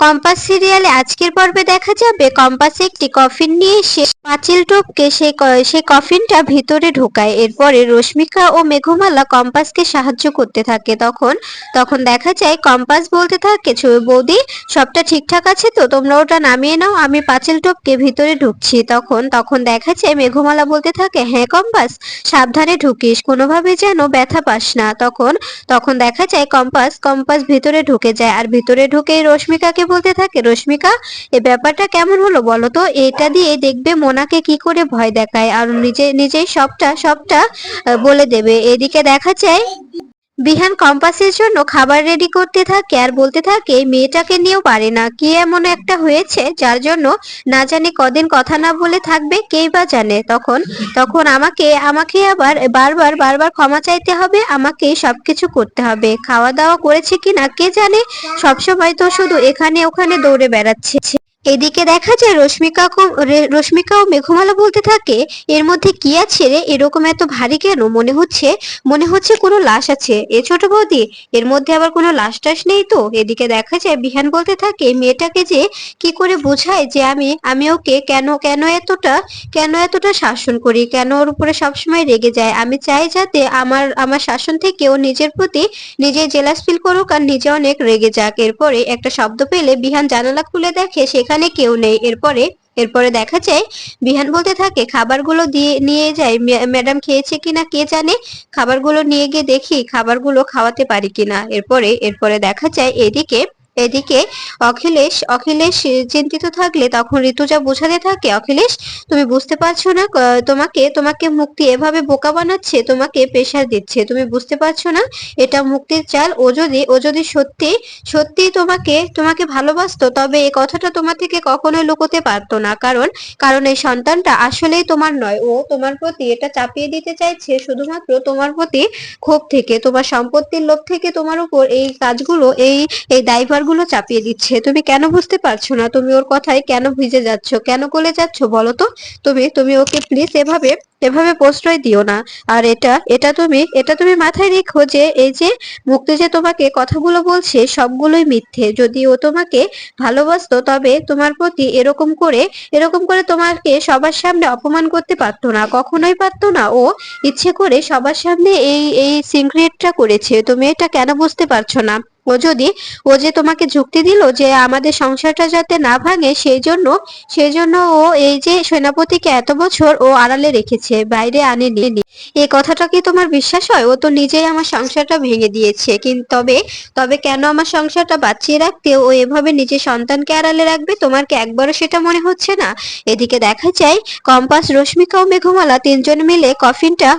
Compass সিরিয়ালে আজকের পর্বে দেখা যাবে কম্পাস একটি কফিন নিয়ে এসে পাঁচিল টপকে সেই কফিনটা ভিতরে ঢোকায়। এরপরে রশ্মিকা ও মেঘমালা কম্পাসকে সাহায্য করতে থাকে। তখন তখন দেখা যায় কম্পাস বলতে থাকে, বৌদি সবটা ঠিকঠাক আছে তো, তোমরা ওটা নামিয়ে নাও, আমি পাঁচিল টপকে ভিতরে ঢুকছি। তখন তখন দেখা যায় মেঘমালা বলতে থাকে, হ্যাঁ কম্পাস, সাবধানে ঢুকিস, কোনোভাবে যেন ব্যথা পাস না। তখন তখন দেখা যায় কম্পাস কম্পাস ভিতরে ঢুকে যায়, আর ভিতরে ঢুকেই রশ্মিকাকে বলতে থাকে, রশ্মিকা এই ব্যাপারটা কেমন হলো বলো তো, এটা দিয়ে দেখবে মোনাকে কি করে ভয় দেখায় আর নিজে নিজেই সবটা সবটা বলে দেবে। এদিকে দেখা যায় বিহান কম্পাসের জন্য খাবার রেডি করতে থাকে আর বলতে থাকে, এই মেয়েটাকে নিয়েও পারে না, কি এমন একটা হয়েছে যার জন্য না জানি কদিন কথা না বলে থাকবে, কেই বা জানে। তখন তখন আমাকে আমাকে আবার বারবার বারবার ক্ষমা চাইতে হবে, আমাকে সবকিছু করতে হবে, খাওয়া দাওয়া করেছে কিনা কে জানে, সবসময় তো শুধু এখানে ওখানে দৌড়ে বেড়াচ্ছে। এদিকে দেখা যায় রশ্মিকা ও মেঘমালা বলতে থাকে, এর মধ্যে কি আছে রে, এরকম এত ভারী কেন, মনে হচ্ছে কোনো লাশ আছে। এ ছোট বৌদি, এর মধ্যে আবার কোনো লাশ টাশ নেই তো? এদিকে দেখা যায় বিহান বলতে থাকে, মেয়েটাকে যে কি করে বোঝায় যে আমি ওকে কেন এতটা শাসন করি, কেন ওর উপরে সবসময় রেগে যায়। আমি চাই যাতে আমার শাসন থেকে ও নিজের প্রতি নিজে জেলাস ফিল করুক আর নিজে অনেক রেগে যাক। এরপরে একটা শব্দ পেলে বিহান জানালা খুলে দেখে সেখানে কেউ নেই। এরপরে এরপরে দেখা যায় বিহান বলতে থাকে, খাবারগুলো দিয়ে নিয়ে যায়, ম্যাডাম খেয়েছে কিনা কে জানে, খাবারগুলো নিয়ে গিয়ে দেখি খাবারগুলো খাওয়াতে পারি কিনা। এরপরে এরপরে দেখা যায় এদিকে এদিকে অখিলেশ অখিলেশ চিন্তিত থাকলে তখন ঋতুজা বোঝাতে থাকে, অখিলেশ তুমি বুঝতে পারছো না, তোমাকে তোমাকে মুক্তি এভাবে বোকা বানাচ্ছে, তোমাকে প্রেশার দিচ্ছে, তুমি বুঝতে পারছো না এটা মুক্তির চাল। ও যদি সত্যি সত্যি তোমাকে তোমাকে ভালোবাসতো তবে এই কথাটা তোমার থেকে কখনোই লুকোতে পারতো না, কারণ কারণ এই সন্তানটা আসলেই তোমার নয়, ও তোমার প্রতি এটা চাপিয়ে দিতে চাইছে শুধুমাত্র তোমার প্রতি ক্ষোভ থেকে, তোমার সম্পত্তির লোভ থেকে তোমার উপর এই কাজগুলো এই এই দায়ভারগুলো চাপিয়ে দিচ্ছে। তুমি কেন বুঝতে পারছো না, তুমি ওর কথায় কেন ভিজে যাচ্ছ, কেন গলে যাচ্ছ বলো তো? তুমি তুমি ওকে প্লিজ এভাবে এভাবে প্রশ্রয় দিও না। আর এটা তুমি মাথায় রেখো যে এই যে মুক্তি যে তোমাকে কথাগুলো বলছে সবগুলোই মিথ্যে। যদি ও তোমাকে ভালোবাসতো তবে তোমার প্রতি এরকম করে তোমাকে সবার সামনে অপমান করতে পারতো না, কখনোই পারতো না। ও ইচ্ছে করে সবার সামনে এই এই সিক্রেটটা করেছে, তুমি এটা কেন বুঝতে পারছো না? ও যে তোমাকে যুক্তি দিল যে আমাদের সংসারটা যাতে না ভাঙে, সেই জন্য ও এই যে সেনাপতিকে এত বছর ও আড়ালে রেখেছে, বাইরে আনেনি। এই কথাটা কি তোমার বিশ্বাস হয়? ও তো নিজেই আমার সংসারটা ভেঙে দিয়েছে, কিন্তু তবে তবে কেন আমার সংসারটা বাঁচিয়ে রাখতে ও এভাবে নিজের সন্তানকে আড়ালে রাখবে? তোমার কি একবারও সেটা মনে হচ্ছে না? এদিকে দেখা যায় কম্পাস, রশ্মিকা ও মেঘমালা তিনজন মিলে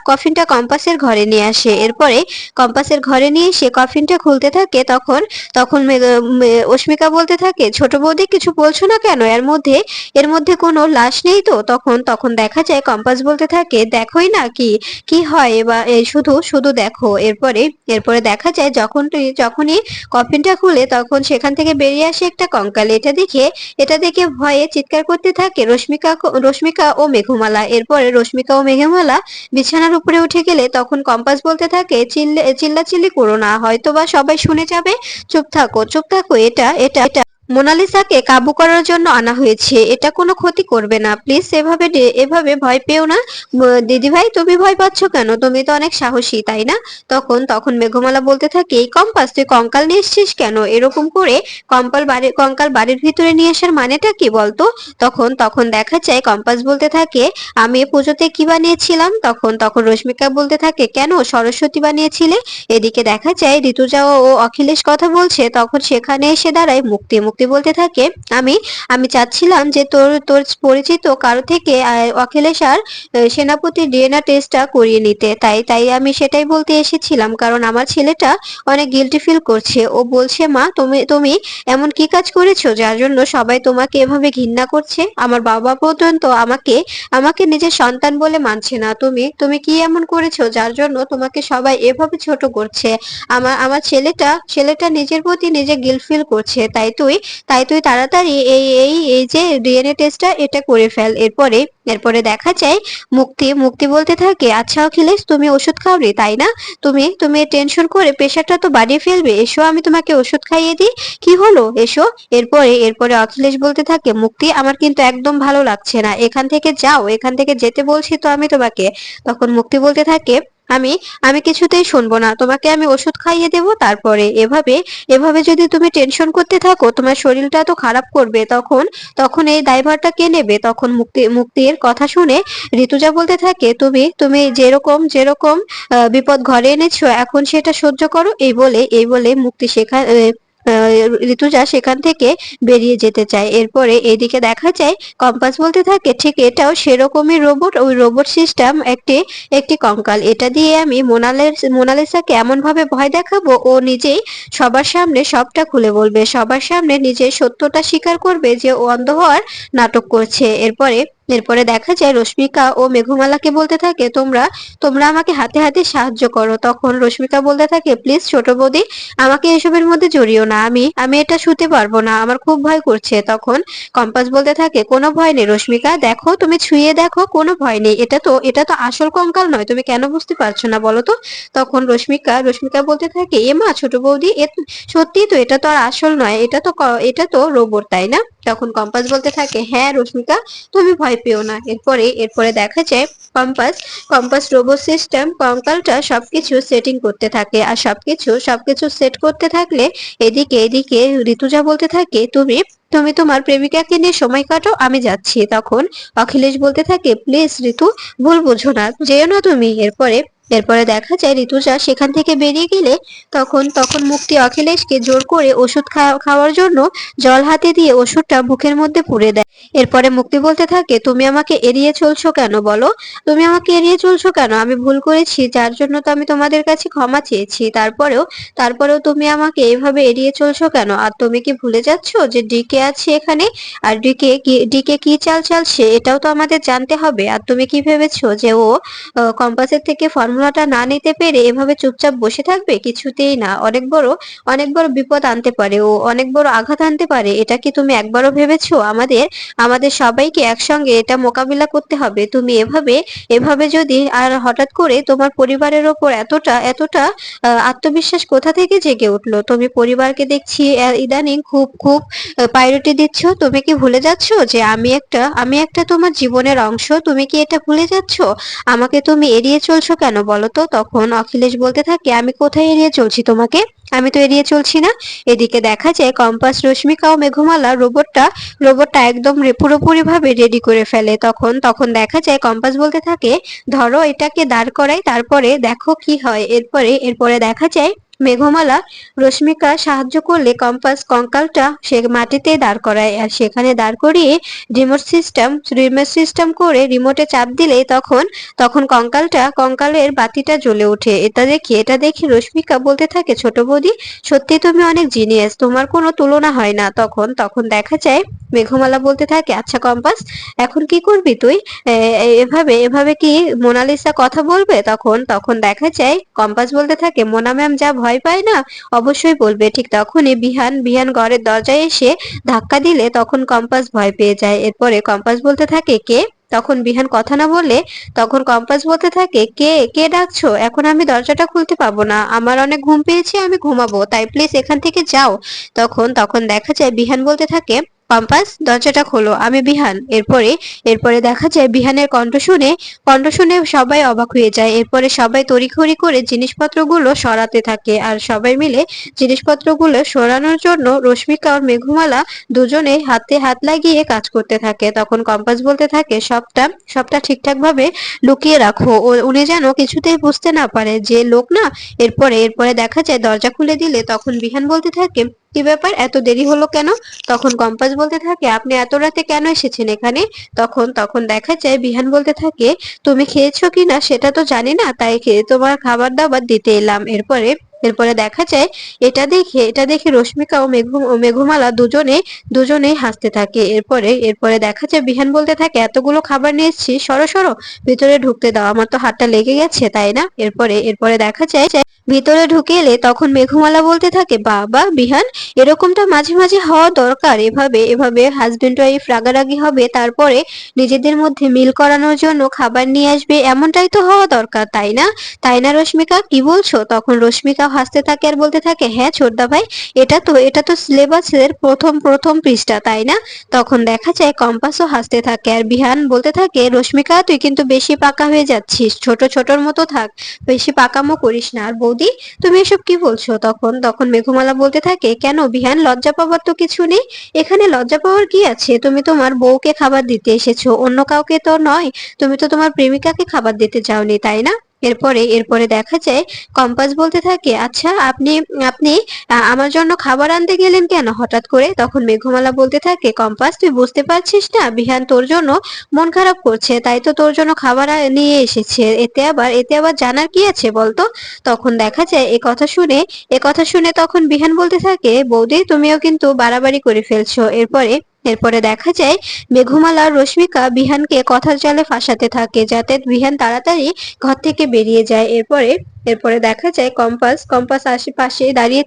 কফিনটা কম্পাসের ঘরে নিয়ে আসে। এরপরে কম্পাসের ঘরে নিয়ে এসে কফিনটা খুলতে থাকে। তখন তখন অস্মিকা বলতে থাকে, ছোট বৌদি কিছু বলছো না কেন, এর মধ্যে কোনো লাশ নেই তো? তখন তখন দেখা যায় কম্পাস বলতে থাকে, দেখোই না কি কি হয়, এবার শুধু শুধু দেখো। এরপরে এরপরে দেখা যায় যখনই কফিনটা খুলে তখন সেখান থেকে বেরিয়ে আসে একটা কঙ্কাল। এটা দেখে ভয়ে চিৎকার করতে থাকে রশ্মিকা ও মেঘমালা। এরপরে রশ্মিকা ও মেঘমালা বিছানার উপরে উঠে গেলে তখন কম্পাস বলতে থাকে, চিল্লাচিল্লি করো না, হয়তোবা সবাই শুনে যাবে, চুপ থাকো, এটা মোনালিসাকে কাবু করার জন্য আনা হয়েছে, এটা কোনো ক্ষতি করবে না, প্লিজ এভাবে ভয় পেও না। দিদি ভাই তুমি ভয় পাচ্ছ কেন, তুমি তো অনেক সাহসী তাই না? তখন তখন মেঘমালা বলতে থাকে, এই কম্পাস তুই কঙ্কাল নিয়ে এসছিস কেন, এরকম করে কঙ্কাল বাড়ির ভিতরে নিয়ে আসার মানেটা কি বলতো? তখন তখন দেখা যায় কম্পাস বলতে থাকে, আমি পুজোতে কি বানিয়েছিলাম। তখন তখন রশ্মিকা বলতে থাকে, কেন সরস্বতী বানিয়েছিলে? এদিকে দেখা যায় ঋতুজা ও অখিলেশ কথা বলছে, তখন সেখানে এসে দাঁড়ায় মুক্তি মুক্তি বলতে থাকে, আমি আমি চাচ্ছিলাম যে তোর তোর পরিচিত কারো থেকে অখিলেশ আর সেনাপতির ডিএনএ টেস্টটা করিয়ে নিতে, তাই তাই আমি সেটাই বলতে এসেছিলাম, কারণ আমার ছেলেটা অনেক গিল্টি ফিল করছে। ও বলছে, মা তুমি তুমি এমন কি কাজ করেছো যার জন্য সবাই তোমাকে এভাবে ঘৃণা করছে, আমার বাবা পর্যন্ত আমাকে আমাকে নিজের সন্তান বলে মানছে না, তুমি তুমি কি এমন করেছো যার জন্য তোমাকে সবাই এভাবে ছোট করছে? আমার ছেলেটা নিজের প্রতি নিজে গিল্ট ফিল করছে, তাই তুই তাই তুই তাড়াতাড়ি এই এই এই যে ডিএনএ টেস্টটা এটা করে ফেল। এরপরে এরপরে দেখা যায় মুক্তি মুক্তি বলতে থাকে, আচ্ছা অখিলেশ, তুমি ওষুধ খাওনি তাই না? তুমি তুমি টেনশন করে প্রেশারটা তো বাড়িয়ে ফেলবে, এসো আমি তোমাকে ওষুধ খাইয়ে দিই। কি হলো, এসো। এরপরে এরপরে অখিলেশ বলতে থাকে, মুক্তি আমার কিন্তু একদম ভালো লাগছে না, এখান থেকে যাও, এখান থেকে যেতে বলছি তো আমি তোমাকে। তখন মুক্তি বলতে থাকে, আমি আমি কিছুতেই শুনবো না, তোমাকে আমি ওষুধ খাইয়ে দেবো। তারপরে এভাবে এভাবে যদি তুমি টেনশন করতে থাকো তোমার শরীরটা তো খারাপ করবে, তখন তখন এই দায়ভারটা কে নেবে? তখন মুক্তির কথা শুনে ঋতুজা বলতে থাকে, তুমি তুমি যেরকম যেরকম বিপদ ঘরে এনেছো এখন সেটা সহ্য করো। এই বলে মুক্তি ঋতুজা সেখান থেকে বেরিয়ে যেতে চায়। এরপরে এদিকে দেখা যায় কম্পাস বলতে থাকে, ঠিক এটাও সেরকমই রোবট, ওই রোবট সিস্টেম একটি একটি কঙ্কাল, এটা দিয়ে আমি মোনালিসাকে এমন ভাবে ভয় দেখাবো ও নিজেই সবার সামনে সবটা খুলে বলবে, সবার সামনে নিজের সত্যটা স্বীকার করবে যে ও অন্ধ হওয়ার নাটক করছে। এরপরে এরপরে দেখা যায় রশ্মিকা ও মেঘমালাকে বলতে থাকে, তোমরা তোমরা আমাকে হাতে হাতে সাহায্য করো। তখন রশ্মিকা বলতে থাকে, প্লিজ ছোট বৌদি, আমাকে এসবের মধ্যে জড়িও না, আমি আমি এটা শুতে পারবো না, আমার খুব ভয় করছে। তখন কম্পাস বলতে থাকে, কোনো ভয় নেই রশ্মিকা, দেখো তুমি ছুঁয়ে দেখো, কোনো ভয় নেই, এটা তো আসল কঙ্কাল নয়, তুমি কেন বুঝতে পারছো না বলো তো? তখন রশ্মিকা বলতে থাকে, এ মা ছোট বৌদি, সত্যি তো, এটা তো আর আসল নয়, এটা তো রোবট তাই না? তখন কম্পাস বলতে থাকে, হ্যাঁ রশ্মিকা, তুমি ভয় পেও না। এরপরে দেখা যায় কম্পাস কম্পাস রোবট সিস্টেম কঙ্কালটা সবকিছু সেটিং করতে থাকে, আর সবকিছু সেট করতে থাকলে এদিকে ঋতুজা বলতে থাকে, তুমি তুমি তোমার প্রেমিকাকে নিয়ে সময় কাটো, আমি যাচ্ছি। তখন অখিলেশ বলতে থাকে, প্লিজ ঋতু, ভুল বোঝো না, যেও না তুমি। এরপরে এরপরে দেখা যায় ঋতুজা সেখান থেকে বেরিয়ে গেলে তখন তখন মুক্তি অখিলেশকে জোর করে ওষুধ খাওয়ার জন্য জল হাতে দিয়ে ওষুধটা মুখের মধ্যে পুরে দেয়। এরপরে মুক্তি বলতে থাকে, তুমি আমাকে এড়িয়ে চলছো কেন বলো? তুমি আমাকে এড়িয়ে চলছো কেন? আমি ভুল করেছি, যার জন্য তো আমি তোমাদের কাছে ক্ষমা চেয়েছি, তারপরেও তুমি আমাকে এভাবে এড়িয়ে চলছো কেন? আর তুমি কি ভুলে যাচ্ছো যে ডিকে আছে এখানে? আর ডিকে কি চাল চালছে এটাও তো আমাদের জানতে হবে। আর তুমি কি ভেবেছো যে ও কম্পাসের থেকে ফর্মুলাটা না নিতে পেরে এভাবে চুপচাপ বসে থাকবে? কিছুতেই না, অনেক বড় বিপদ আনতে পারে, ও অনেক বড় আঘাত আনতে পারে। এটা কি তুমি একবারও ভেবেছো? আমাদের আমাদের সবাইকে একসঙ্গে এটা মোকাবিলা করতে হবে। তুমি এভাবে এভাবে যদি আর হঠাৎ করে তোমার পরিবারের ওপর এতটা এতটা আত্মবিশ্বাস কোথা থেকে জেগে উঠলো? তুমি পরিবারকে দেখছি ইদানিং খুব খুব প্রায়োরিটি দিচ্ছ। তুমি কি ভুলে যাচ্ছ যে আমি একটা তোমার জীবনের অংশ? তুমি কি এটা ভুলে যাচ্ছ? আমাকে তুমি এড়িয়ে চলছো কেন বলো তো? তখন অখিলেশ বলতে থাকে, আমি কোথায় এড়িয়ে চলছি তোমাকে? আমি তো এড়িয়ে চলছি না। এদিকে দেখা যায় কম্পাস, রশ্মিকা ও মেঘমালা রোবটটা একদম পুরোপুরি ভাবে রেডি করে ফেলে। তখন দেখা যায় কম্পাস বলতে থাকে, ধরো এটাকে দাঁড় করাই, তারপরে দেখো কি হয়। এরপরে দেখা যায় মেঘমালা রশ্মিকা সাহায্য করলে কম্পাস কঙ্কালটা সে মাটিতে দাঁড় করায়, আর সেখানে দাঁড় করিয়ে রিমোট সিস্টেম করে রিমোটে চাপ দিলে তখন তখন কঙ্কালের বাতিটা জ্বলে ওঠে। এটা দেখে রশ্মিকা বলতে থাকে, ছোট বৌদি, সত্যি তুমি অনেক জিনিয়াস, তোমার কোনো তুলনা হয় না। তখন দেখা যায় মেঘমালা বলতে থাকে, আচ্ছা কম্পাস, এখন কি করবি তুই? এভাবে এভাবে কি মোনালিসা কথা বলবে? তখন দেখা যায় কম্পাস বলতে থাকে, মোনা ম্যাম যা ভয় পায় না, অবশ্যই বলবে। ঠিক তখনই বিহান ঘরের দরজায় এসে ধাক্কা দিলে তখন কম্পাস ভয় পেয়ে যায়। এরপরে কম্পাস বলতে থাকে, কে? তখন বিহান কথা না বললে তখন কম্পাস বলতে থাকে, কে কে ডাকছো? এখন আমি দরজাটা খুলতে পাবো না, আমার অনেক ঘুম পেয়েছে, আমি ঘুমাবো, তাই প্লিজ এখান থেকে যাও। তখন দেখা যায় বিহান বলতে থাকে, কম্পাস দরজাটা খোলো, আমি বিহান। এরপরে দেখা যায় বিহানের কণ্ঠ শুনে সবাই অবাক হয়ে যায়। এরপরে সবাই তড়িঘড়ি করে জিনিসপত্রগুলো সরাতে থাকে, আর সবাই মিলে জিনিসপত্রগুলো সরানোর জন্য রশ্মিকা আর মেঘমালা দুজনে হাতে হাত লাগিয়ে কাজ করতে থাকে। তখন কম্পাস বলতে থাকে, সবটা ঠিকঠাক ভাবে লুকিয়ে রাখো, উনি যেন কিছুতেই বুঝতে না পারে যে লোক না। এরপরে দেখা যায় দরজা খুলে দিলে তখন বিহান বলতে থাকে, কি ব্যাপার, এত দেরি হলো কেন? তখন কম্পাস বলতে থাকে, আপনি এত রাতে কেন এসেছেন এখানে? তখন দেখা যায় বিহান বলতে থাকে, তুমি খেয়েছো কিনা সেটা তো জানি না, তাই খেয়ে তোমার খাবার দাবার দিতে এলাম। এরপরে দেখা যায় এটা দেখে রশ্মিকা ও মেঘমালা দুজনেই হাসতে থাকে। এরপরে এরপরে দেখা যায় বিহান বলতে থাকে, এতগুলো খাবার নিয়ে এসেছি, সরো সরো, ভিতরে ঢুকতে দাও, আমার তো হাতটা লেগে গেছে তাই না। এরপরে এরপরে দেখা যায় ভিতরে ঢুকে এলে তখন মেঘমালা বলতে থাকে, বাবা বিহান, এরকমটা মাঝে মাঝে হওয়া দরকার, এভাবে এভাবে হাজবেন্ড ওয়াইফ রাগারাগি হবে, তারপরে নিজেদের মধ্যে মিল করানোর জন্য খাবার নিয়ে আসবে, এমনটাই তো হওয়া দরকার তাই না, তাই না রশ্মিকা, কি বলছো? তখন রশ্মিকাও হাসতে থাকে আর বলতে থাকে, হ্যাঁ ছোটদা ভাই, এটা তো সিলেবাসের প্রথম প্রথম পৃষ্ঠা তাই না। তখন দেখা যায় কম্পাসও হাসতে থাকে আর বিহান বলতে থাকে, রশ্মিকা তুই কিন্তু বেশি পাকা হয়ে যাচ্ছিস, ছোট ছোটর মতো থাক, বেশি পাকামো করিস না। আর বৌদি, তুমি এসব কি বলছো? তখন তখন মেঘমালা বলতে থাকে, কেন বিহান, লজ্জা পাওয়ার তো কিছু নেই, এখানে লজ্জা পাওয়ার কি আছে, তুমি তোমার বউকে খাবার দিতে এসেছো, অন্য কাউকে তো নয়, তুমি তো তোমার প্রেমিকাকে খাবার দিতে যাওনি তাই না। এরপরে এরপরে দেখা যায় কম্পাস বলতে থাকে, আচ্ছা আপনি আপনি আমার জন্য খাবার আনতে গেলেন কেন হঠাৎ করে? তখন মেঘমালা বলতে থাকে, কম্পাস তুই বুঝতে পারছিস না, বিহান তোর জন্য মন খারাপ করছে, তাই তো তোর জন্য খাবার নিয়ে এসেছে, এতে আবার জানার কি আছে বলতো। তখন দেখা যায় এ কথা শুনে তখন বিহান বলতে থাকে, বৌদি তুমিও কিন্তু বাড়াবাড়ি করে ফেলছো। এরপরে এরপরে দেখা যায় মেঘমালা আর রশ্মিকা বিহানকে কথার জালে ফাঁসাতে থাকে যাতে বিহান তাড়াতাড়ি ঘর থেকে বেরিয়ে যায়। এরপরে এরপরে দেখা যায় কম্পাস কম্পাস আশেপাশে দাঁড়িয়ে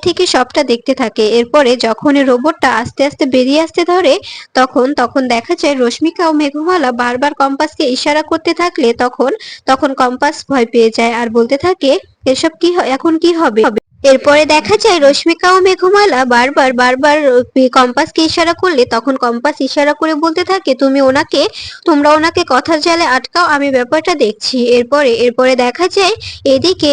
থেকে সবটা দেখতে থাকে। এরপরে যখন রোবটটা আস্তে আস্তে বেরিয়ে আসতে ধরে তখন তখন দেখা যায় রশ্মিকা ও মেঘমালা বারবার কম্পাসকে ইশারা করতে থাকলে তখন তখন কম্পাস ভয় পেয়ে যায় আর বলতে থাকে, এসব কি এখন কি হবে। এরপরে দেখা যায় রশ্মিকা ও মেঘমালা বারবার বারবার কম্পাসকে ইশারা করলে তখন কম্পাস ইশারা করে বলতে থাকে, তোমরা ওনাকে কথার জালে আটকাও, আমি ব্যাপারটা দেখছি। এরপরে এরপরে দেখা যায় এদিকে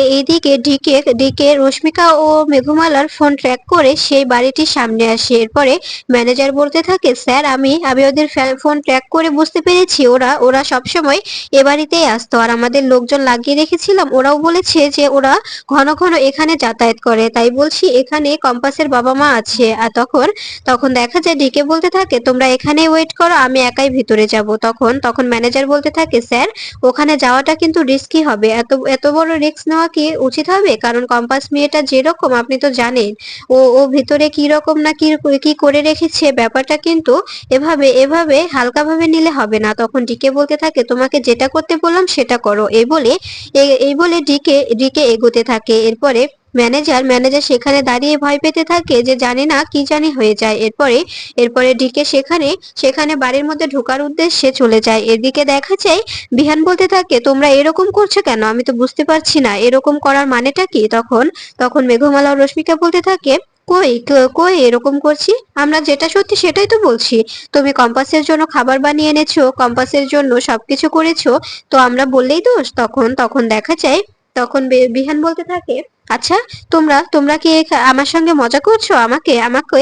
ডিকে ডিকে রশ্মিকা ও মেঘমালার ফোন ট্র্যাক করে সেই বাড়িটির সামনে আসে। এরপরে ম্যানেজার বলতে থাকে, স্যার আমি ওদের ফোন ট্র্যাক করে বুঝতে পেরেছি ওরা ওরা সবসময় এ বাড়িতেই আসতো, আর আমাদের লোকজন লাগিয়ে রেখেছিলাম, ওরাও বলেছে যে ওরা ঘন ঘন এখানে যাতায়াত করে, তাই বলছি এখানে কম্পাসের বাবা মা আছে। আর তখন তখন দেখা যায় ডিকে বলতে থাকে, তোমরা এখানে ওয়েট করো, আমি একাই ভিতরে যাব। তখন তখন ম্যানেজার বলতে থাকে, স্যার ওখানে যাওয়াটা কিন্তু রিস্কি হবে, এত এত বড় রিস্ক নেওয়া কি উচিত হবে? কারণ কম্পাস মেয়েটা যেরকম আপনি তো জানেন, ও ও ভিতরে কি রকম না কি কি করে রেখেছে, ব্যাপারটা কিন্তু এভাবে এভাবে হালকাভাবে নিলে হবে না। তখন ডিকে বলতে থাকে, তোমাকে যেটা করতে বললাম সেটা করো, এই বলে ডিকে ডিকে এগোতে থাকে। এরপরে ম্যানেজার সেখানে দাঁড়িয়ে ভয় পেতে থাকে যে জানি না কি জানি হয়ে যায়। এরপরে এরপরে ডিকে সেখানে সেখানে বাড়ির মধ্যে ঢোকার উদ্দেশ্যে চলে যায়। এদিকে দেখা যায় বিহান বলতে থাকে, তোমরা এরকম করছো কেন, আমি তো বুঝতে পারছি না এরকম করার মানেটা কি। তখন তখন মেঘমালা ও রশ্মিকা বলতে থাকে, কই কই এরকম করছি, আমরা যেটা সত্যি সেটাই তো বলছি, তুমি কম্পাসের জন্য খাবার বানিয়ে এনেছো, কম্পাসের জন্য সবকিছু করেছো, তো আমরা বললেই দোষ। তখন তখন দেখা যায় তখন বিহান বলতে থাকে, আচ্ছা তোমরা তোমরা কি আমার সঙ্গে মজা করছো, আমাকে আমাকে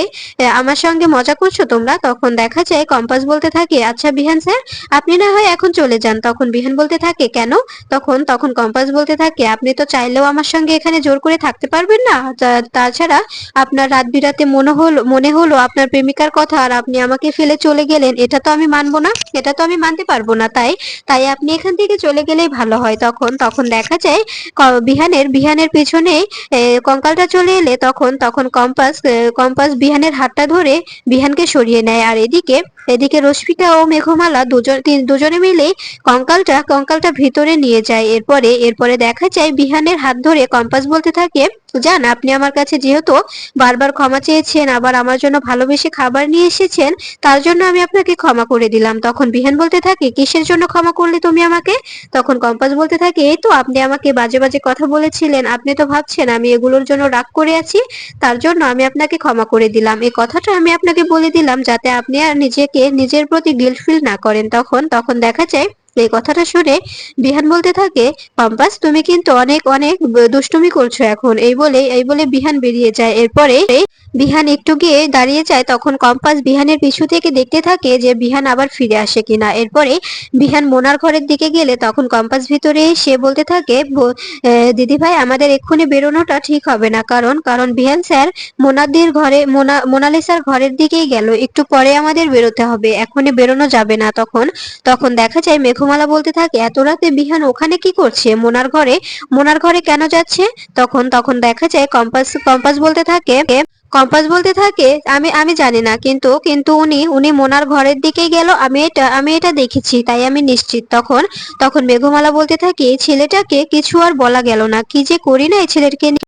আমার সঙ্গে মজা করছো তোমরা। তখন দেখা যায় কম্পাস বলতে থাকে, আচ্ছা বিহান স্যার, আপনি না হয় এখন চলে যান। তখন বিহান বলতে থাকে, কেন? তখন তখন কম্পাস বলতে থাকে, আপনি তো চাইলেও আমার সঙ্গে এখানে জোর করে থাকতে পারবেন না, তাছাড়া আপনার রাত বিরাতে মনে হলো আপনার প্রেমিকার কথা আর আপনি আমাকে ফেলে চলে গেলেন, এটা তো আমি মানবো না, এটা তো আমি মানতে পারবো না, তাই তাই আপনি এখান থেকে চলে গেলেই ভালো হয়। তখন তখন দেখা যায় বিহানের পেছনে কঙ্কালটা চলে এলে তখন তখন কম্পাস বিহানের হাতটা ধরে বিহানকে সরিয়ে নেয়। আর এদিকে এদিকে রশ্মিকা ও মেঘমালা দুজনে মিলে কঙ্কালটা ভিতরে নিয়ে যায়। এরপরে এরপরে দেখা যায় বিহানের হাত ধরে কম্পাস বলতে থাকে, যান, আপনি আমার কাছে যেহেতু বারবার ক্ষমা চেয়েছেন, আবার আমার জন্য ভালোবেসে খাবার নিয়ে এসেছেন, তার জন্য আমি আপনাকে ক্ষমা করে দিলাম। তখন বিহান বলতে থাকে, কিসের জন্য ক্ষমা করলে তুমি আমাকে? তখন কম্পাস বলতে থাকে, এই তো আপনি আমাকে বাজে বাজে কথা বলেছিলেন, আপনি তো ভাবছেন আমি এগুলোর জন্য রাগ করে আছি, তার জন্য আমি আপনাকে ক্ষমা করে দিলাম, এই কথাটা আমি আপনাকে বলে দিলাম যাতে আপনি আর নিজেকে নিজের প্রতি গিল্ট ফিল না করেন। তখন তখন দেখা যায় এই কথাটা শুনে বিহান বলতে থাকে, কম্পাস তুমি কিন্তু অনেক অনেক দুষ্টুমি করছো এখন, এই বলে বিহান বেরিয়ে যায়। এরপরে বিহান একটু গিয়ে দাঁড়িয়ে যায়, তখন কম্পাস বিহানের পিছু থেকে দেখতে থাকে যে বিহান আবার ফিরে আসে কিনা। এরপরে বিহান মোনার ঘরের দিকে গেলে তখন কম্পাস ভিতরে এসে বলতে থাকে, দিদি ভাই আমাদের এক্ষুনি বেরোনোটা ঠিক হবে না, কারণ কারণ বিহান স্যার মোনাদির ঘরে মোনালিসার ঘরের দিকেই গেল, একটু পরে আমাদের বেরোতে হবে, এখনই বেরোনো যাবে না। তখন তখন দেখা যায় মেঘমালা বলতে থাকে, এত রাতে বিহান ওখানে কি করছে, মোনার ঘরে কেন যাচ্ছে? তখন তখন দেখা যায় কম্পাস কম্পাস বলতে থাকে, আমি আমি জানি না, কিন্তু কিন্তু উনি উনি মোনার ঘরের দিকেই গেল, আমি এটা দেখেছি, তাই আমি নিশ্চিত। তখন তখন মেঘমালা বলতে থাকে, এই ছেলেটাকে কিছু আর বলা গেল না, কি যে করি না এই ছেলেটাকে নিয়ে।